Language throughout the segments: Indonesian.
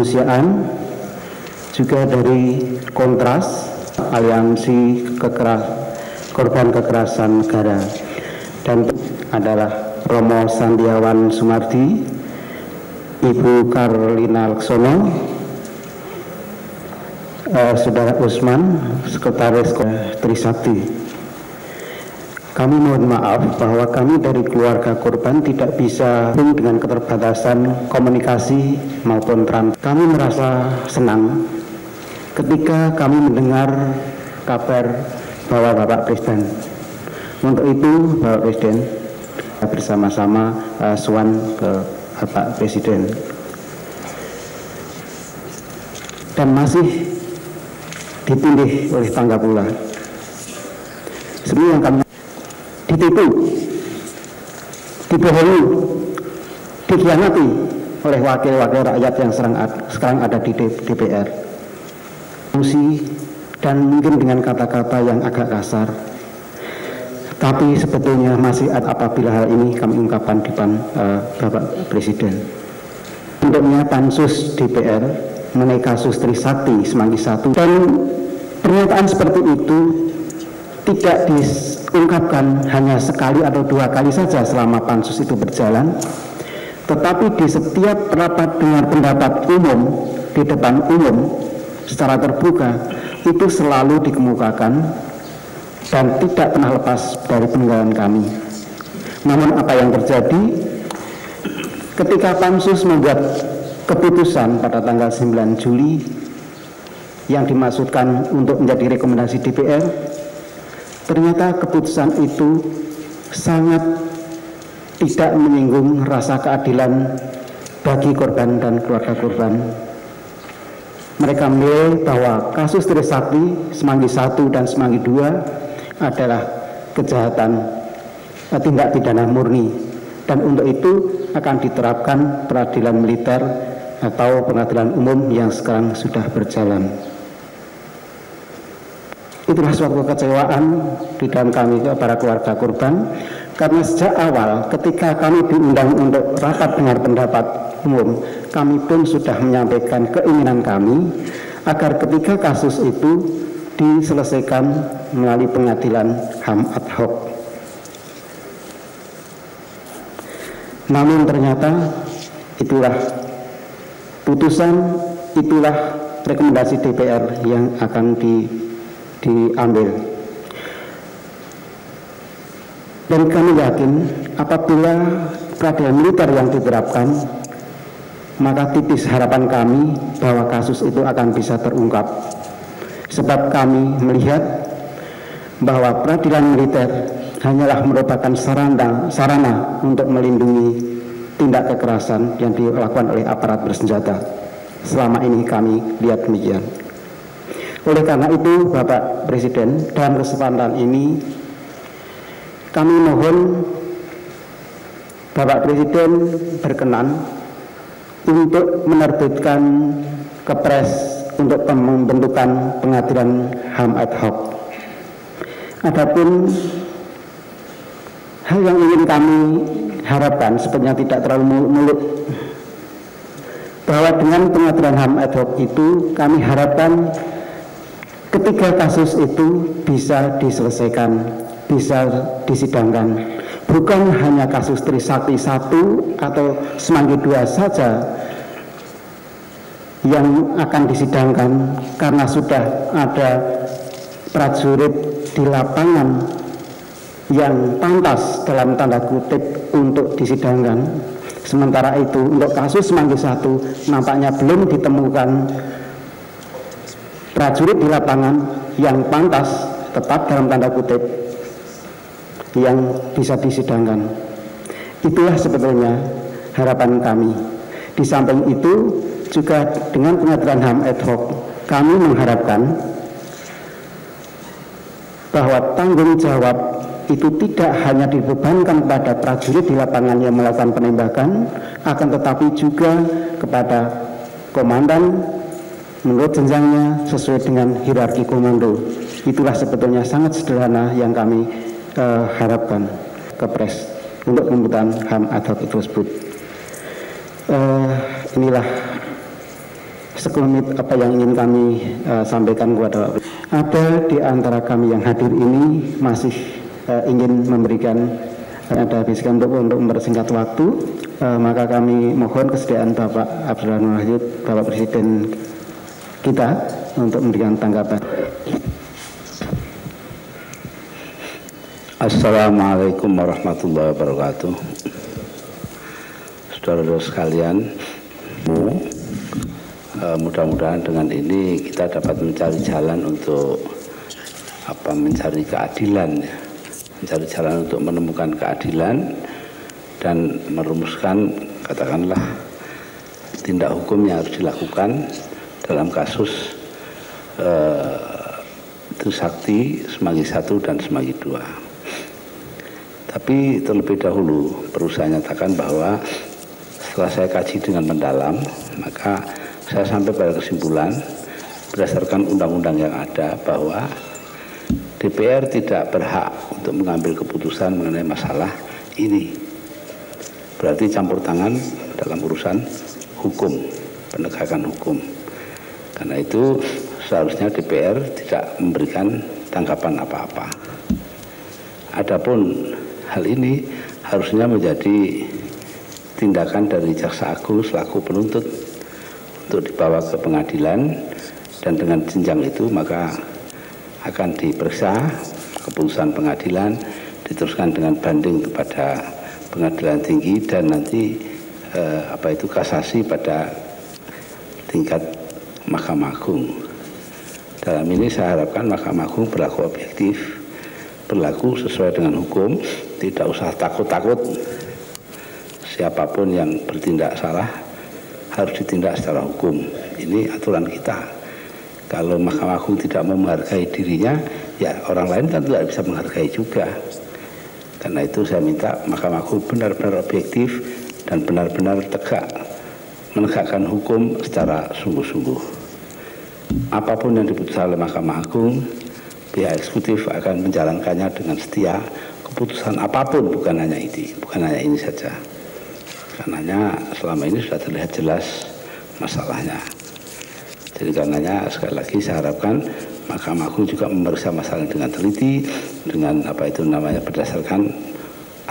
kemanusiaan, juga dari Kontras, Aliansi Korban Kekerasan Negara, dan adalah Romo Sandiawan Sumardi, Ibu Karlina Laksono, Saudara Usman, Sekretaris Trisakti. Kami mohon maaf bahwa kami dari keluarga korban tidak bisa dengan keterbatasan komunikasi maupun Kami merasa senang ketika kami mendengar kabar bahwa Bapak Presiden. Untuk itu Bapak Presiden bersama-sama sowan ke Bapak Presiden. Dan masih dipilih oleh tangga pula. Semua yang kami ditipu, dibohongi, dikhianati oleh wakil-wakil rakyat yang sekarang ada di DPR. Dan mungkin dengan kata-kata yang agak kasar, tapi sebetulnya masih apabila hal ini kami ungkapkan di depan Bapak Presiden. Bentuknya pansus DPR mengenai kasus Trisakti Semanggi I, dan pernyataan seperti itu tidak diungkapkan hanya sekali atau dua kali saja selama pansus itu berjalan, tetapi di setiap rapat dengar pendapat umum di depan umum secara terbuka itu selalu dikemukakan dan tidak pernah lepas dari peninggalan kami. Namun apa yang terjadi ketika pansus membuat keputusan pada tanggal 9 Juli yang dimaksudkan untuk menjadi rekomendasi DPR, ternyata keputusan itu sangat tidak menyinggung rasa keadilan bagi korban dan keluarga korban. Mereka menilai bahwa kasus Trisakti Semanggi I dan Semanggi II adalah kejahatan tindak pidana murni, dan untuk itu akan diterapkan peradilan militer atau pengadilan umum yang sekarang sudah berjalan. Itulah suatu kekecewaan di dalam kami para keluarga korban, karena sejak awal ketika kami diundang untuk rapat dengar pendapat umum, kami pun sudah menyampaikan keinginan kami agar ketika kasus itu diselesaikan melalui pengadilan HAM ad hoc. Namun ternyata itulah putusan, itulah rekomendasi DPR yang akan diambil. Dan kami yakin apabila peradilan militer yang diterapkan, maka tipis harapan kami bahwa kasus itu akan bisa terungkap. Sebab kami melihat bahwa peradilan militer hanyalah merupakan sarana untuk melindungi tindak kekerasan yang dilakukan oleh aparat bersenjata. Selama ini kami lihat demikian. Oleh karena itu Bapak Presiden, dalam kesempatan ini kami mohon Bapak Presiden berkenan untuk menerbitkan kepres untuk pembentukan pengadilan HAM ad hoc. Adapun hal yang ingin kami harapkan sebenarnya tidak terlalu muluk, bahwa dengan pengadilan HAM ad hoc itu kami harapkan ketiga kasus itu bisa diselesaikan, bisa disidangkan, bukan hanya kasus Trisakti I atau Semanggi II saja yang akan disidangkan, karena sudah ada prajurit di lapangan yang pantas dalam tanda kutip untuk disidangkan. Sementara itu untuk kasus Semanggi I nampaknya belum ditemukan prajurit di lapangan yang pantas, tetap dalam tanda kutip, yang bisa disidangkan. Itulah sebetulnya harapan kami. Di samping itu juga dengan pengadilan HAM ad hoc kami mengharapkan bahwa tanggung jawab itu tidak hanya dibebankan kepada prajurit di lapangan yang melakukan penembakan, akan tetapi juga kepada komandan menurut jenjangnya sesuai dengan hierarki komando. Itulah sebetulnya sangat sederhana yang kami harapkan kepres untuk pembentukan HAM ad hoc tersebut. Inilah sekelumit apa yang ingin kami sampaikan kepada Bapak. Ada di antara kami yang hadir ini masih ingin memberikan ada bisikan untuk mempersingkat waktu, maka kami mohon kesediaan Bapak Abdurrahman Wahid, Bapak Presiden kita untuk memberikan tanggapan. Assalamualaikum warahmatullahi wabarakatuh. Saudara-saudara sekalian, mudah-mudahan dengan ini kita dapat mencari jalan untuk mencari keadilan, mencari jalan untuk menemukan keadilan dan merumuskan katakanlah tindak hukum yang harus dilakukan dalam kasus Trisakti Semanggi 1 dan Semanggi 2. Tapi terlebih dahulu perlu saya nyatakan bahwa setelah saya kaji dengan mendalam, maka saya sampai pada kesimpulan berdasarkan undang-undang yang ada bahwa DPR tidak berhak untuk mengambil keputusan mengenai masalah ini. Berarti campur tangan dalam urusan hukum, penegakan hukum. Karena itu seharusnya DPR tidak memberikan tanggapan apa-apa. Adapun hal ini harusnya menjadi tindakan dari Jaksa Agung selaku penuntut untuk dibawa ke pengadilan, dan dengan jenjang itu maka akan diperiksa keputusan pengadilan, diteruskan dengan banding kepada pengadilan tinggi, dan nanti kasasi pada tingkat Mahkamah Agung. Dalam ini saya harapkan Mahkamah Agung berlaku objektif, berlaku sesuai dengan hukum, tidak usah takut-takut. Siapapun yang bertindak salah harus ditindak secara hukum. Ini aturan kita. Kalau Mahkamah Agung tidak mau menghargai dirinya, ya orang lain kan tidak bisa menghargai juga. Karena itu saya minta Mahkamah Agung benar-benar objektif dan benar-benar tegak, menegakkan hukum secara sungguh-sungguh. Apapun yang diputuskan oleh Mahkamah Agung, pihak eksekutif akan menjalankannya dengan setia. Keputusan apapun, bukan hanya ini saja. Karenanya selama ini sudah terlihat jelas masalahnya. Jadi karenanya sekali lagi saya harapkan Mahkamah Agung juga memeriksa masalah dengan teliti, dengan berdasarkan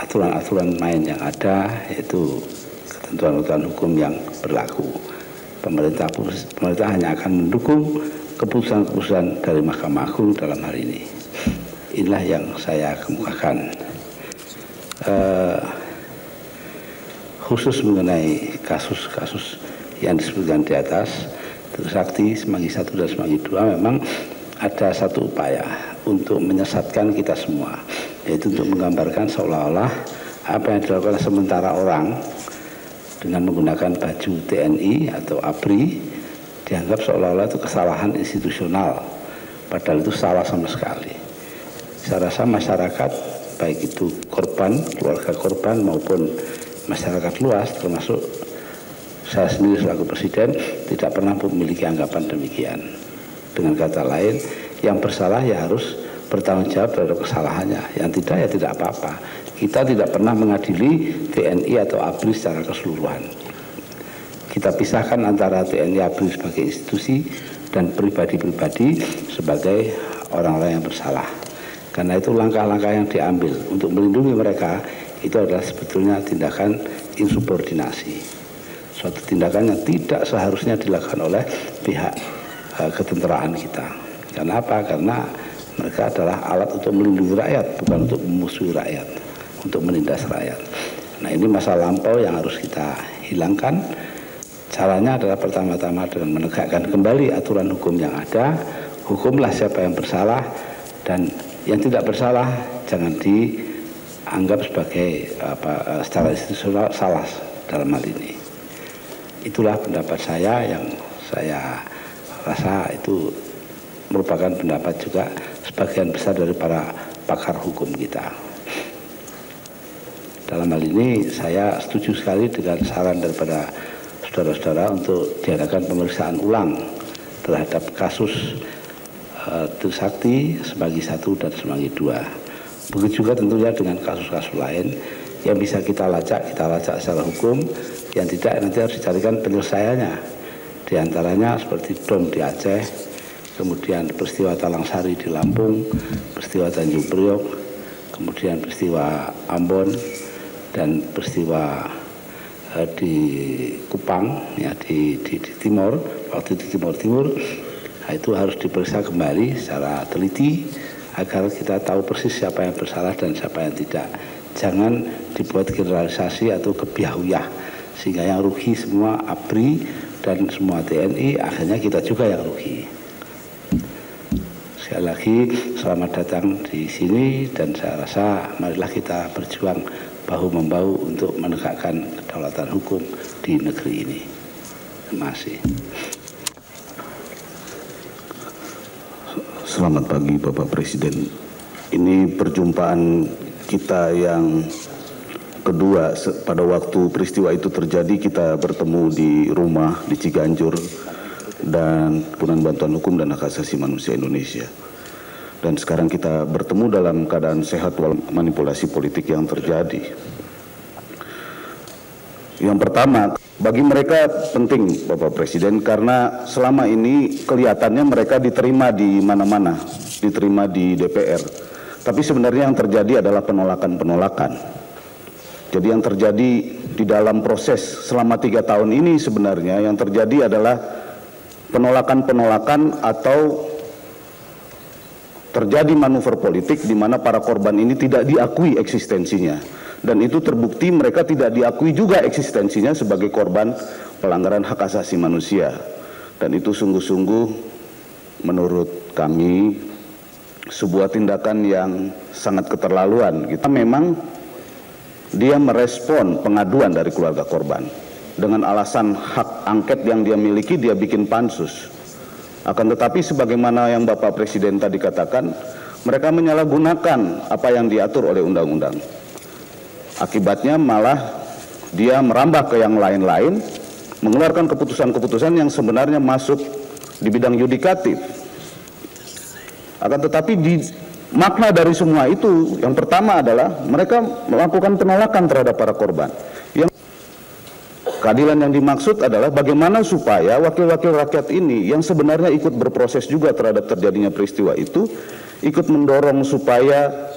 aturan-aturan main yang ada, yaitu ketentuan-ketentuan hukum yang berlaku. Pemerintah hanya akan mendukung keputusan-keputusan dari Mahkamah Agung dalam hal ini. Inilah yang saya kemukakan. Khusus mengenai kasus-kasus yang disebutkan di atas, Trisakti Semanggi 1 dan Semanggi 2, memang ada satu upaya untuk menyesatkan kita semua, yaitu untuk menggambarkan seolah-olah apa yang dilakukan sementara orang dengan menggunakan baju TNI atau ABRI dianggap seolah-olah itu kesalahan institusional, padahal itu salah sama sekali. Saya rasa masyarakat, baik itu korban, keluarga korban maupun masyarakat luas, termasuk saya sendiri selaku presiden, tidak pernah memiliki anggapan demikian. Dengan kata lain, yang bersalah ya harus bertanggung jawab terhadap kesalahannya, yang tidak ya tidak apa-apa. Kita tidak pernah mengadili TNI atau ABRI secara keseluruhan. Kita pisahkan antara TNI ABRI sebagai institusi dan pribadi-pribadi sebagai orang-orang yang bersalah. Karena itu langkah-langkah yang diambil untuk melindungi mereka itu adalah sebetulnya tindakan insubordinasi. Suatu tindakan yang tidak seharusnya dilakukan oleh pihak ketenteraan kita. Karena apa? Karena mereka adalah alat untuk melindungi rakyat, bukan untuk memusuhi rakyat, untuk menindas rakyat. Nah, ini masa lampau yang harus kita hilangkan. Caranya adalah pertama-tama dengan menegakkan kembali aturan hukum yang ada. Hukumlah siapa yang bersalah, dan yang tidak bersalah jangan dianggap sebagai secara institusional salah dalam hal ini. Itulah pendapat saya yang saya rasa itu merupakan pendapat juga sebagian besar dari para pakar hukum kita. Dalam hal ini saya setuju sekali dengan saran daripada saudara-saudara untuk diadakan pemeriksaan ulang terhadap kasus Trisakti Semanggi 1 dan Semanggi 2. Begitu juga tentunya dengan kasus-kasus lain yang bisa kita lacak secara hukum, yang tidak nanti harus dicarikan penyelesaiannya Di antaranya seperti bom di Aceh, kemudian peristiwa Talang Sari di Lampung, peristiwa Tanjung Priok, kemudian peristiwa Ambon, dan peristiwa di Kupang, ya, di Timor, waktu di Timur. Nah, itu harus diperiksa kembali secara teliti agar kita tahu persis siapa yang bersalah dan siapa yang tidak. Jangan dibuat generalisasi atau kebiahuyah sehingga yang rugi semua ABRI dan semua TNI, akhirnya kita juga yang rugi. Sekali lagi selamat datang di sini, dan saya rasa marilah kita berjuang bahu-membahu untuk menegakkan kedaulatan hukum di negeri ini. Terima kasih. Selamat pagi Bapak Presiden. Ini perjumpaan kita yang kedua. Pada waktu peristiwa itu terjadi kita bertemu di rumah di Ciganjur dan Himpunan Bantuan Hukum dan Hak Asasi Manusia Indonesia. Dan sekarang kita bertemu dalam keadaan sehat walaupun manipulasi politik yang terjadi. Yang pertama, bagi mereka penting Bapak Presiden karena selama ini kelihatannya mereka diterima di mana-mana, diterima di DPR. Tapi sebenarnya yang terjadi adalah penolakan-penolakan. Jadi yang terjadi di dalam proses selama 3 tahun ini sebenarnya yang terjadi adalah penolakan-penolakan atau terjadi manuver politik di mana para korban ini tidak diakui eksistensinya. Dan itu terbukti mereka tidak diakui juga eksistensinya sebagai korban pelanggaran hak asasi manusia. Dan itu sungguh-sungguh menurut kami sebuah tindakan yang sangat keterlaluan. Kita memang dia merespon pengaduan dari keluarga korban dengan alasan hak angket yang dia miliki, dia bikin pansus. Akan tetapi sebagaimana yang Bapak Presiden tadi katakan, mereka menyalahgunakan apa yang diatur oleh undang-undang. Akibatnya malah dia merambah ke yang lain-lain, mengeluarkan keputusan-keputusan yang sebenarnya masuk di bidang yudikatif. Akan tetapi makna dari semua itu yang pertama adalah mereka melakukan penolakan terhadap para korban. Yang keadilan yang dimaksud adalah bagaimana supaya wakil-wakil rakyat ini yang sebenarnya ikut berproses juga terhadap terjadinya peristiwa itu, ikut mendorong supaya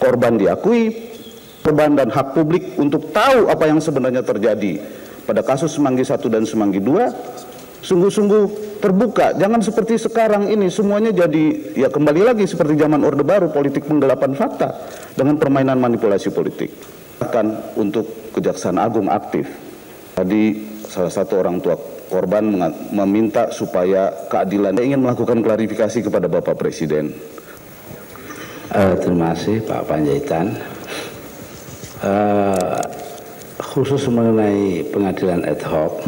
korban diakui, korban dan hak publik untuk tahu apa yang sebenarnya terjadi pada kasus Semanggi 1 dan Semanggi 2 sungguh-sungguh terbuka. Jangan seperti sekarang ini semuanya jadi ya kembali lagi seperti zaman Orde Baru, politik penggelapan fakta dengan permainan manipulasi politik. Bahkan untuk Kejaksaan Agung aktif. Tadi salah satu orang tua korban meminta supaya keadilan. Saya ingin melakukan klarifikasi kepada Bapak Presiden. Terima kasih Pak Panjaitan. Khusus mengenai pengadilan ad hoc,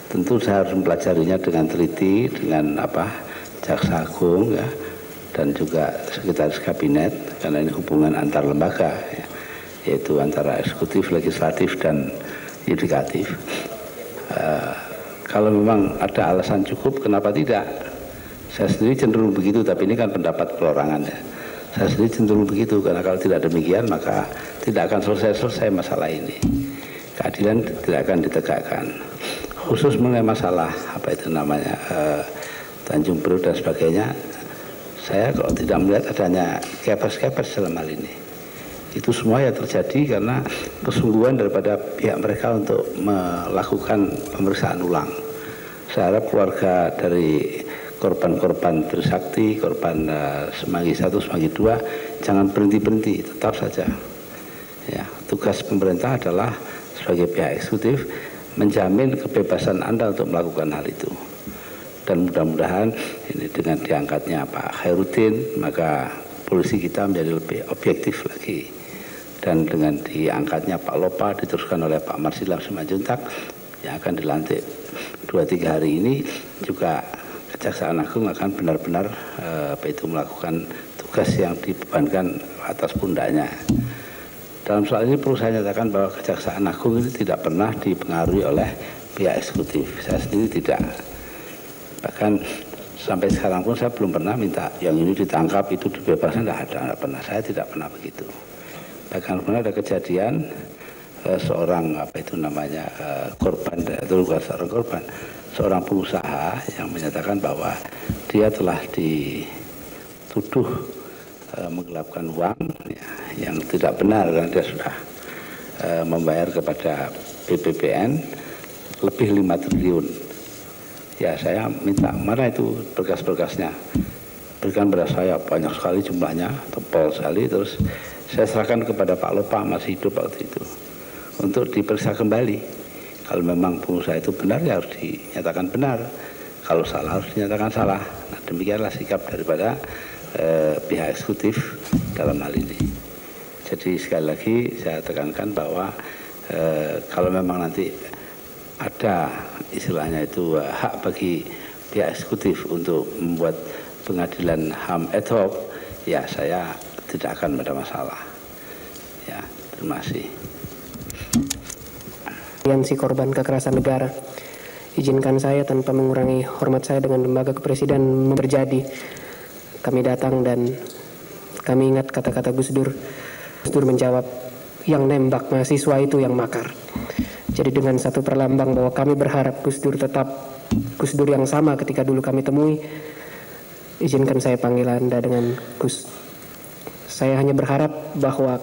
tentu saya harus mempelajarinya dengan teliti dengan Jaksa Agung, ya, dan juga Sekretaris Kabinet, karena ini hubungan antar lembaga, ya, yaitu antara eksekutif, legislatif, dan yudikatif. Kalau memang ada alasan cukup, kenapa tidak? Saya sendiri cenderung begitu, tapi ini kan pendapat perorangan, ya. Saya sendiri cenderung begitu, karena kalau tidak demikian maka tidak akan selesai masalah ini. Keadilan tidak akan ditegakkan. Khusus mengenai masalah Tanjung Priok dan sebagainya, saya kalau tidak melihat adanya kepes-kepes dalam hal ini. Itu semua ya terjadi karena kesungguhan daripada pihak mereka untuk melakukan pemeriksaan ulang. Saya harap keluarga dari korban-korban Trisakti, korban Semanggi 1, Semanggi 2 jangan berhenti-berhenti, tetap saja. Ya, tugas pemerintah adalah sebagai pihak eksekutif menjamin kebebasan Anda untuk melakukan hal itu. Dan mudah-mudahan ini dengan diangkatnya Pak Khairuddin, maka polisi kita menjadi lebih objektif lagi. Dan dengan diangkatnya Pak Lopa, diteruskan oleh Pak Marsilam Simanjuntak yang akan dilantik 2-3 hari ini, juga Kejaksaan Agung akan benar-benar melakukan tugas yang dibebankan atas pundaknya. Dalam soal ini perlu saya nyatakan bahwa Kejaksaan Agung ini tidak pernah dipengaruhi oleh pihak eksekutif. Saya sendiri tidak. Bahkan sampai sekarang pun saya belum pernah minta yang ini ditangkap, itu dibebaskan, tidak pernah. Saya tidak pernah begitu. Bahkan pernah ada kejadian seorang korban, atau bukan seorang korban, seorang pengusaha yang menyatakan bahwa dia telah dituduh menggelapkan uang ya, yang tidak benar karena dia sudah membayar kepada BPPN lebih 5 triliun. Ya, saya minta mana itu berkas-berkasnya, berikan pada saya, banyak sekali jumlahnya, tebal sekali. Terus saya serahkan kepada Pak Lopa, masih hidup waktu itu, untuk diperiksa kembali. Kalau memang pengusaha itu benar, ya harus dinyatakan benar. Kalau salah, harus dinyatakan salah. Nah, demikianlah sikap daripada pihak eksekutif dalam hal ini. Jadi sekali lagi saya tekankan bahwa kalau memang nanti ada istilahnya itu hak bagi pihak eksekutif untuk membuat pengadilan HAM ad hoc, ya saya tidak akan ada masalah. Ya, terima kasih. Si korban kekerasan negara, izinkan saya tanpa mengurangi hormat saya dengan lembaga kepresiden terjadi. Kami datang dan kami ingat kata-kata Gus Dur. Gus Dur menjawab, yang nembak mahasiswa itu yang makar. Jadi dengan satu perlambang bahwa kami berharap Gus Dur tetap Gus Dur yang sama ketika dulu kami temui, izinkan saya panggil Anda dengan Gus. Saya hanya berharap bahwa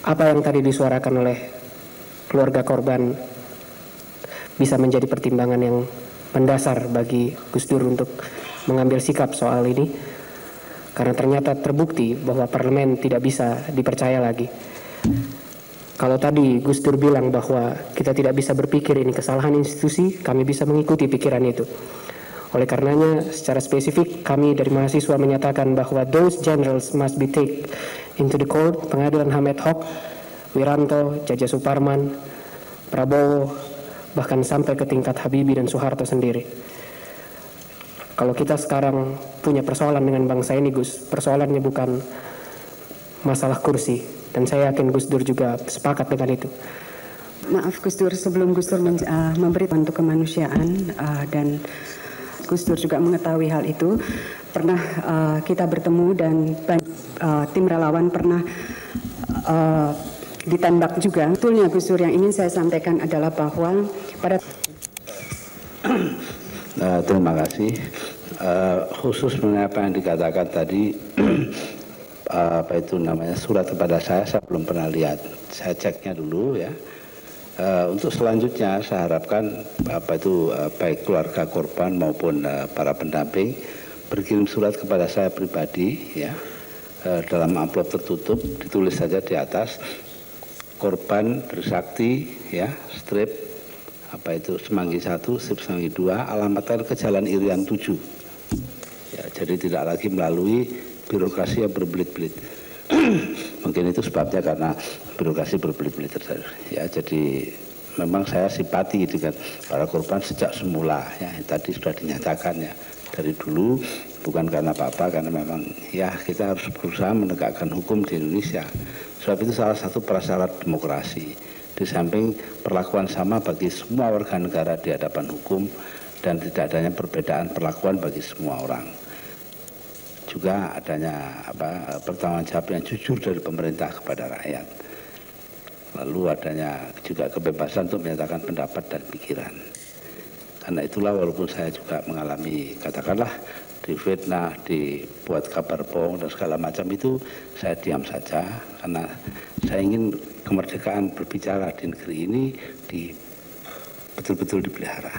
apa yang tadi disuarakan oleh keluarga korban bisa menjadi pertimbangan yang mendasar bagi Gus Dur untuk mengambil sikap soal ini, karena ternyata terbukti bahwa parlemen tidak bisa dipercaya lagi. Kalau tadi Gus Dur bilang bahwa kita tidak bisa berpikir ini kesalahan institusi, kami bisa mengikuti pikiran itu. Oleh karenanya, secara spesifik kami dari mahasiswa menyatakan bahwa those generals must be taken into the court, pengadilan HAM ad hoc, Wiranto, Jaja Suparman, Prabowo, bahkan sampai ke tingkat Habibie dan Soeharto sendiri. Kalau kita sekarang punya persoalan dengan bangsa ini, Gus, persoalannya bukan masalah kursi. Dan saya yakin Gus Dur juga sepakat dengan itu. Maaf Gus Dur, sebelum Gus Dur memberi untuk kemanusiaan dan Gus Dur juga mengetahui hal itu, pernah kita bertemu dan tim relawan pernah ditembak juga. Betulnya Gus Dur, yang ingin saya sampaikan adalah bahwa pada terima kasih. Khusus mengenai apa yang dikatakan tadi, surat kepada saya belum pernah lihat. Saya ceknya dulu ya. Untuk selanjutnya saya harapkan baik keluarga korban maupun para pendamping berkirim surat kepada saya pribadi ya, dalam amplop tertutup, ditulis saja di atas korban Trisakti ya, strip Semanggi 1, strip Semanggi 2, alamatkan ke Jalan Irian 7 ya, jadi tidak lagi melalui birokrasi yang berbelit-belit. Mungkin itu sebabnya karena birokrasi berbelit-belit terjadi ya. Jadi memang saya simpati dengan para korban sejak semula ya, tadi sudah dinyatakan ya, dari dulu, bukan karena apa-apa, karena memang ya kita harus berusaha menegakkan hukum di Indonesia. Sebab itu salah satu prasyarat demokrasi, di samping perlakuan sama bagi semua warga negara di hadapan hukum dan tidak adanya perbedaan perlakuan bagi semua orang. Juga adanya pertanggungjawab yang jujur dari pemerintah kepada rakyat. Lalu adanya juga kebebasan untuk menyatakan pendapat dan pikiran. Karena itulah walaupun saya juga mengalami katakanlah difitnah, dibuat kabar bohong dan segala macam itu, saya diam saja karena saya ingin kemerdekaan berbicara di negeri ini betul-betul dipelihara.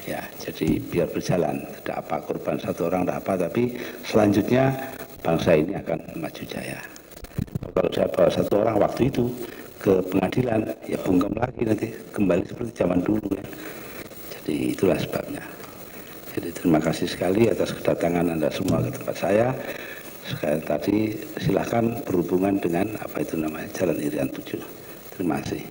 Ya, jadi biar berjalan, tidak apa korban satu orang, tidak apa, tapi selanjutnya bangsa ini akan maju jaya. Kalau saya bawa satu orang waktu itu ke pengadilan, ya bungkam lagi nanti, kembali seperti zaman dulu ya. Jadi itulah sebabnya. Jadi terima kasih sekali atas kedatangan Anda semua ke tempat saya. Sekali tadi silahkan berhubungan dengan Jalan Irian 7. Terima kasih.